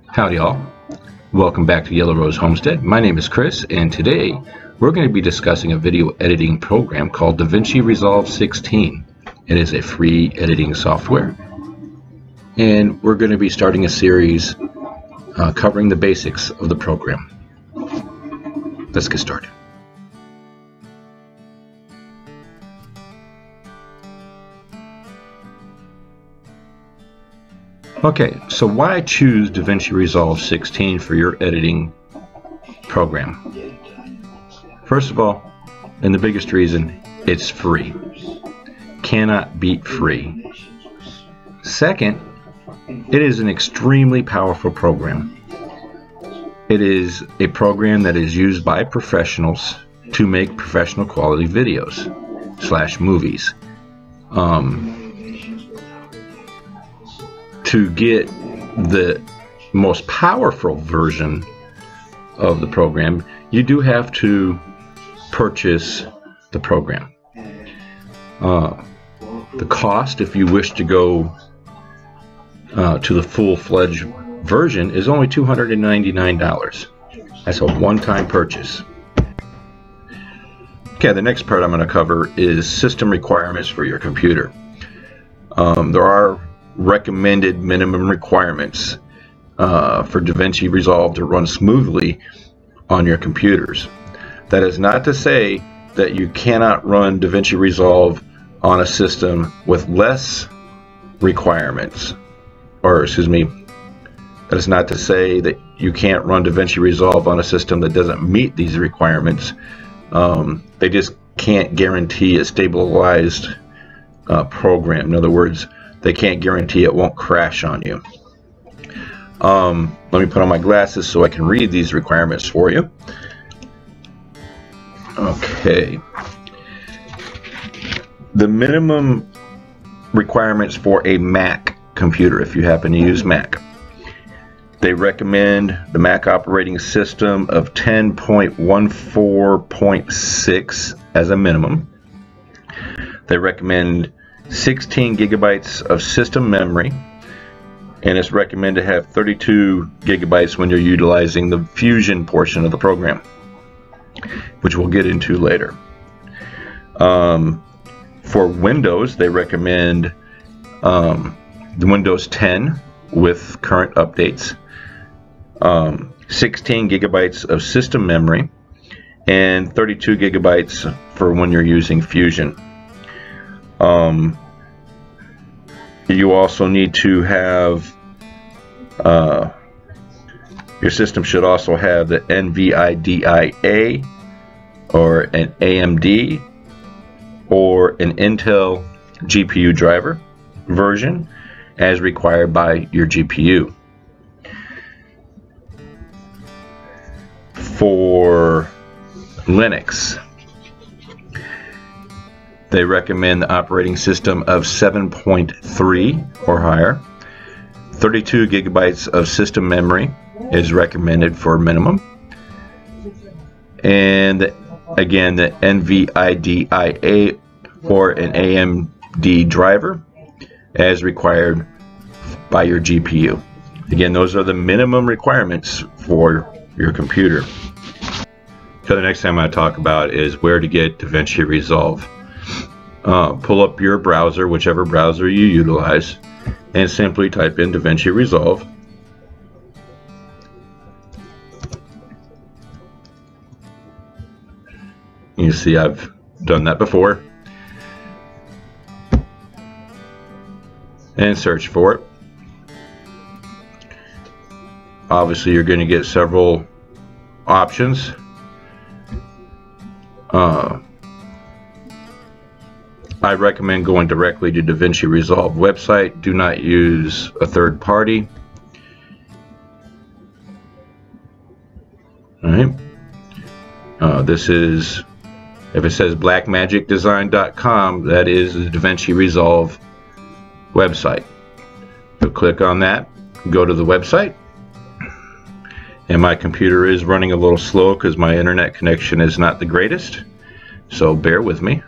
Howdy all. Welcome back to Yellow Rose Homestead. My name is Chris, and today we're going to be discussing a video editing program called Davinci Resolve 16. It is a free editing software, and we're going to be starting a series covering the basics of the program. Let's get started. Okay, so why choose Davinci Resolve 16 for your editing program? First of all, and the biggest reason, it's free. Cannot beat free. Second, it is an extremely powerful program. It is a program that is used by professionals to make professional quality videos / movies. To get the most powerful version of the program, you do have to purchase the program. The cost, if you wish to go to the full-fledged version, is only $299. That's a one-time purchase. Okay, the next part I'm going to cover is system requirements for your computer. There are recommended minimum requirements for Davinci Resolve to run smoothly on your computers. That is not to say that you cannot run Davinci Resolve on a system with less requirements, or that is not to say that you can't run Davinci Resolve on a system that doesn't meet these requirements. They just can't guarantee a stabilized program. In other words, they can't guarantee it won't crash on you. Let me put on my glasses so I can read these requirements for you. Okay. The minimum requirements for a Mac computer, if you happen to use Mac. They recommend the Mac operating system of 10.14.6 as a minimum. They recommend 16 gigabytes of system memory, and it's recommended to have 32 gigabytes when you're utilizing the Fusion portion of the program, which we'll get into later. For Windows, they recommend the Windows 10 with current updates, 16 gigabytes of system memory, and 32 gigabytes for when you're using Fusion. You also need to have, your system should also have the NVIDIA or an AMD or an Intel GPU driver version as required by your GPU. For Linux, they recommend the operating system of 7.3 or higher. 32 gigabytes of system memory is recommended for minimum. And again, the NVIDIA or an AMD driver as required by your GPU. Again, those are the minimum requirements for your computer. So the next thing I'm going to talk about is where to get Davinci Resolve. Pull up your browser, whichever browser you utilize, and simply type in Davinci Resolve. You see I've done that before. And search for it. Obviously you're going to get several options. I recommend going directly to Davinci Resolve website. Do not use a third party. Alright. This is, if it says blackmagicdesign.com, that is the Davinci Resolve website. So click on that, go to the website. And my computer is running a little slow because my internet connection is not the greatest. So bear with me.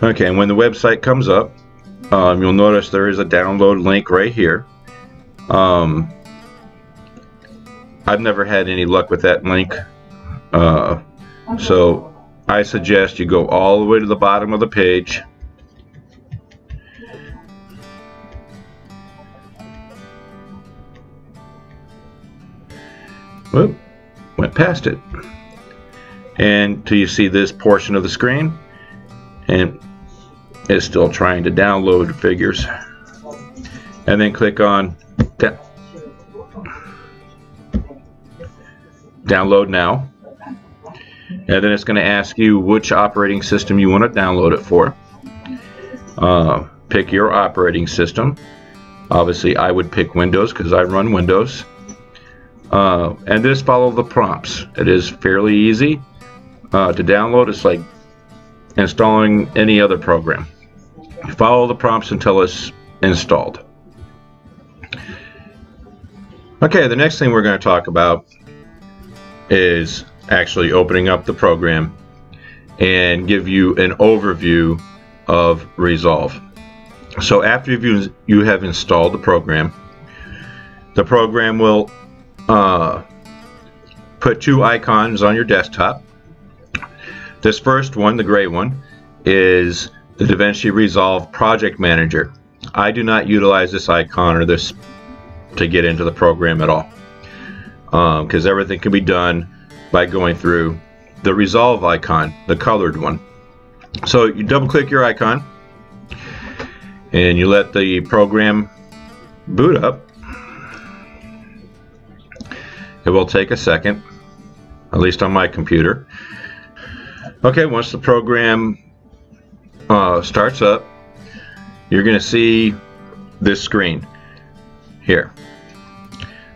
Okay, and when the website comes up, you'll notice there is a download link right here. I've never had any luck with that link, so I suggest you go all the way to the bottom of the page. Whoop, went past it. And till you see this portion of the screen, and it's still trying to download figures. And then click on download now. And then it's going to ask you which operating system you want to download it for. Pick your operating system. Obviously, I would pick Windows because I run Windows. And just follow the prompts. It is fairly easy to download. It's like installing any other program. Follow the prompts until it's installed. Okay, the next thing we're going to talk about is actually opening up the program and give you an overview of Resolve. So after you have installed the program will put two icons on your desktop. This first one, the gray one, is the Davinci Resolve Project Manager. I do not utilize this icon or this to get into the program at all, because everything can be done by going through the Resolve icon, the colored one. So you double click your icon and you let the program boot up. It will take a second, at least on my computer. Okay, once the program starts up, you're going to see this screen here.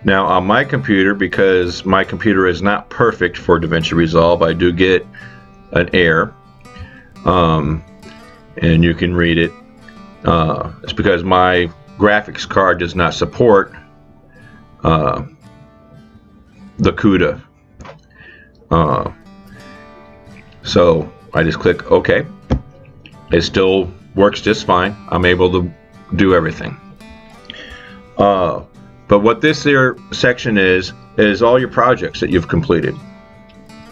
Now on my computer, because my computer is not perfect for Davinci Resolve, I do get an error, and you can read it. It's because my graphics card does not support the CUDA. So I just click OK. It still works just fine. I'm able to do everything. But what this here section is all your projects that you've completed.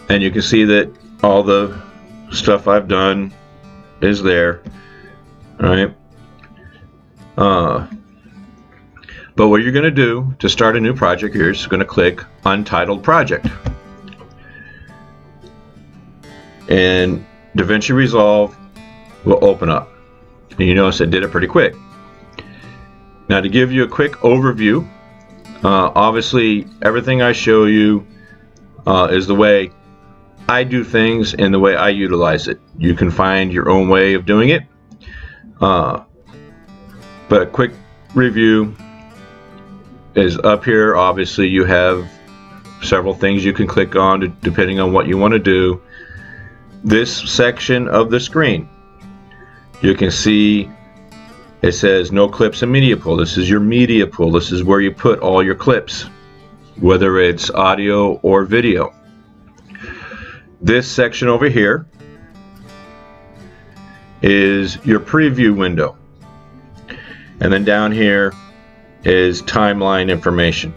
And you can see that all the stuff I've done is there. Alright. But what you're going to do to start a new project here is going to click Untitled Project. And Davinci Resolve will open up. And you notice it did it pretty quick. Now to give you a quick overview, obviously everything I show you is the way I do things and the way I utilize it. You can find your own way of doing it. But a quick review is up here. Obviously you have several things you can click on depending on what you want to do. This section of the screen, you can see it says no clips and media pool. This is your media pool. This is where you put all your clips, whether it's audio or video. This section over here is your preview window. And then down here is timeline information.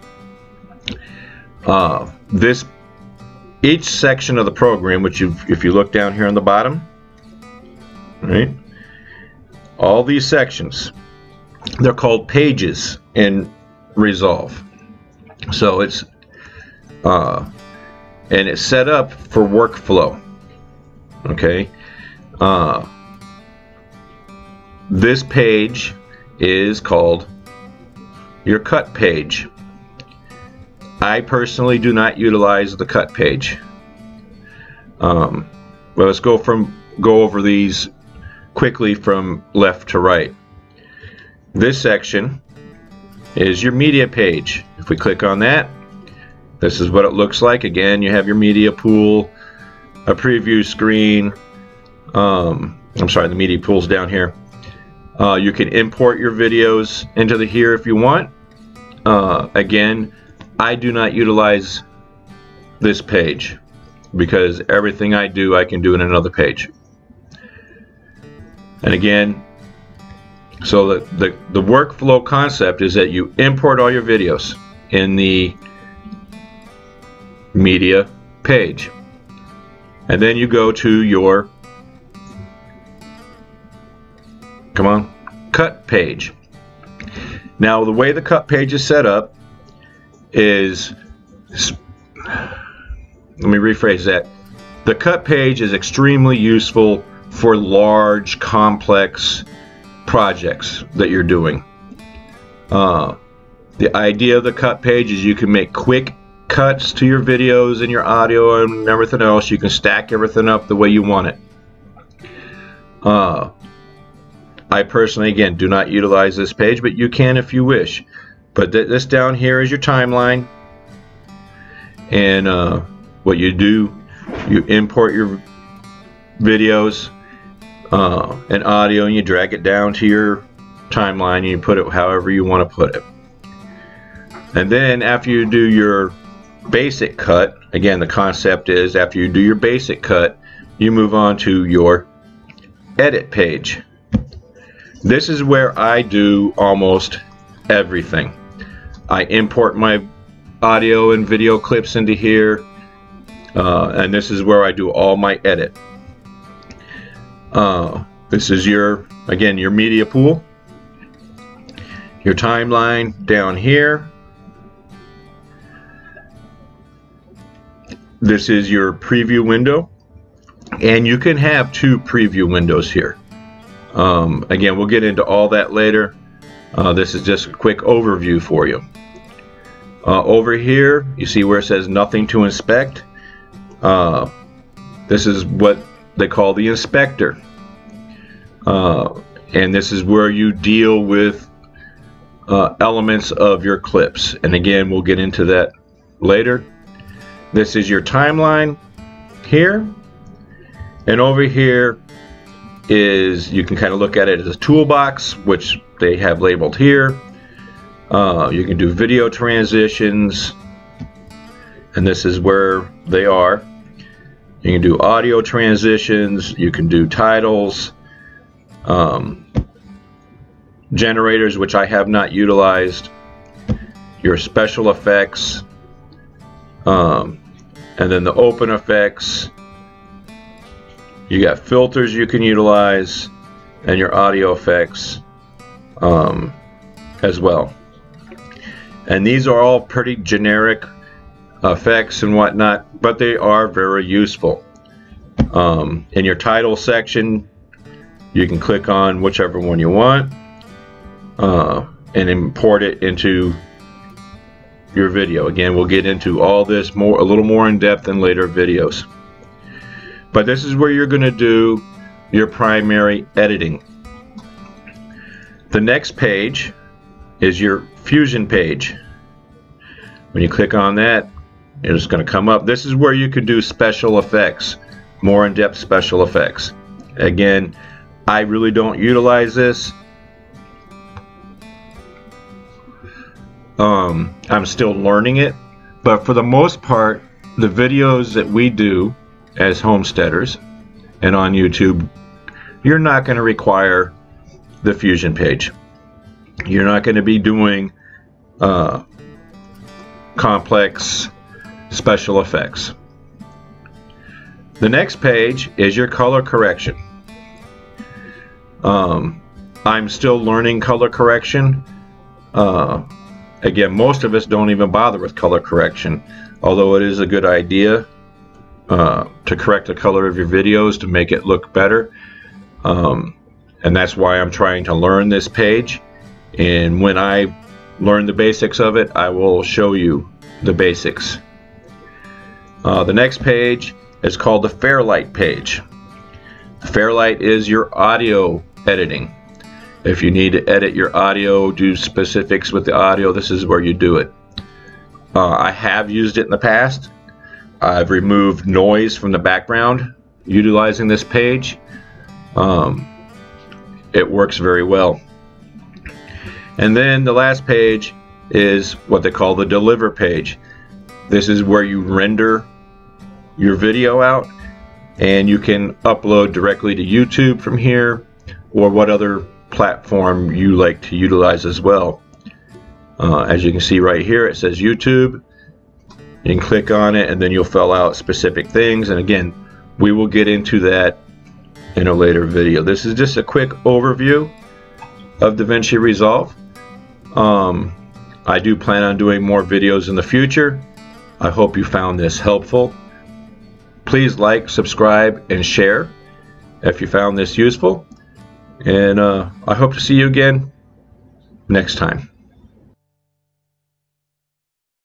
Each section of the program, which if you look down here on the bottom, right, all these sections, they're called pages in Resolve. So it's and it's set up for workflow. Okay, this page is called your cut page. I personally do not utilize the cut page. Well, let's go over these quickly from left to right. This section is your media page. If we click on that, this is what it looks like. Again, you have your media pool, a preview screen. I'm sorry, the media pool's down here. You can import your videos into here if you want. Again, I do not utilize this page because everything I do, I can do in another page. And again, so the workflow concept is that you import all your videos in the media page, and then you go to your cut page. Now the way the cut page is set up is, let me rephrase that. The cut page is extremely useful for large, complex projects that you're doing. The idea of the cut page is you can make quick cuts to your videos and your audio and everything else. You can stack everything up the way you want it. I personally, again, do not utilize this page, but you can if you wish. But this down here is your timeline, and what you do, you import your videos and audio, and you drag it down to your timeline, and you put it however you want to put it. And then after you do your basic cut, again, the concept is after you do your basic cut, you move on to your edit page. This is where I do almost everything. I import my audio and video clips into here, and this is where I do all my edit. This is again, your media pool, your timeline down here. This is your preview window, and you can have 2 preview windows here. Again, we'll get into all that later. This is just a quick overview for you. Over here, you see where it says nothing to inspect. This is what they call the inspector. And this is where you deal with elements of your clips. And again, we'll get into that later. This is your timeline here. And over here is, you can kind of look at it as a toolbox, which they have labeled here. You can do video transitions, and this is where they are. You can do audio transitions, you can do titles, generators, which I have not utilized, your special effects, and then the open effects. You got filters you can utilize, and your audio effects as well. And these are all pretty generic effects and whatnot, but they are very useful. In your title section, you can click on whichever one you want and import it into your video. Again, we'll get into all this a little more in depth in later videos. But this is where you're going to do your primary editing. The next page is your Fusion page. When you click on that, it's going to come up. This is where you can do special effects, more in-depth special effects. Again, I really don't utilize this. I'm still learning it, but for the most part, the videos that we do as homesteaders and on YouTube, you're not going to require the Fusion page. You're not going to be doing complex special effects. The next page is your color correction. I'm still learning color correction. Again, most of us don't even bother with color correction, although it is a good idea to correct the color of your videos to make it look better. And that's why I'm trying to learn this page. And when I learn the basics of it, I will show you the basics. The next page is called the Fairlight page. Fairlight is your audio editing. If you need to edit your audio, do specifics with the audio, this is where you do it. I have used it in the past. I've removed noise from the background utilizing this page. It works very well. And then the last page is what they call the Deliver page. This is where you render your video out, and you can upload directly to YouTube from here, or what other platform you like to utilize as well. As you can see right here, it says YouTube. You can click on it and then you'll fill out specific things, and again, we will get into that in a later video. This is just a quick overview of Davinci Resolve. I do plan on doing more videos in the future. I hope you found this helpful. Please like, subscribe, and share if you found this useful. And I hope to see you again next time.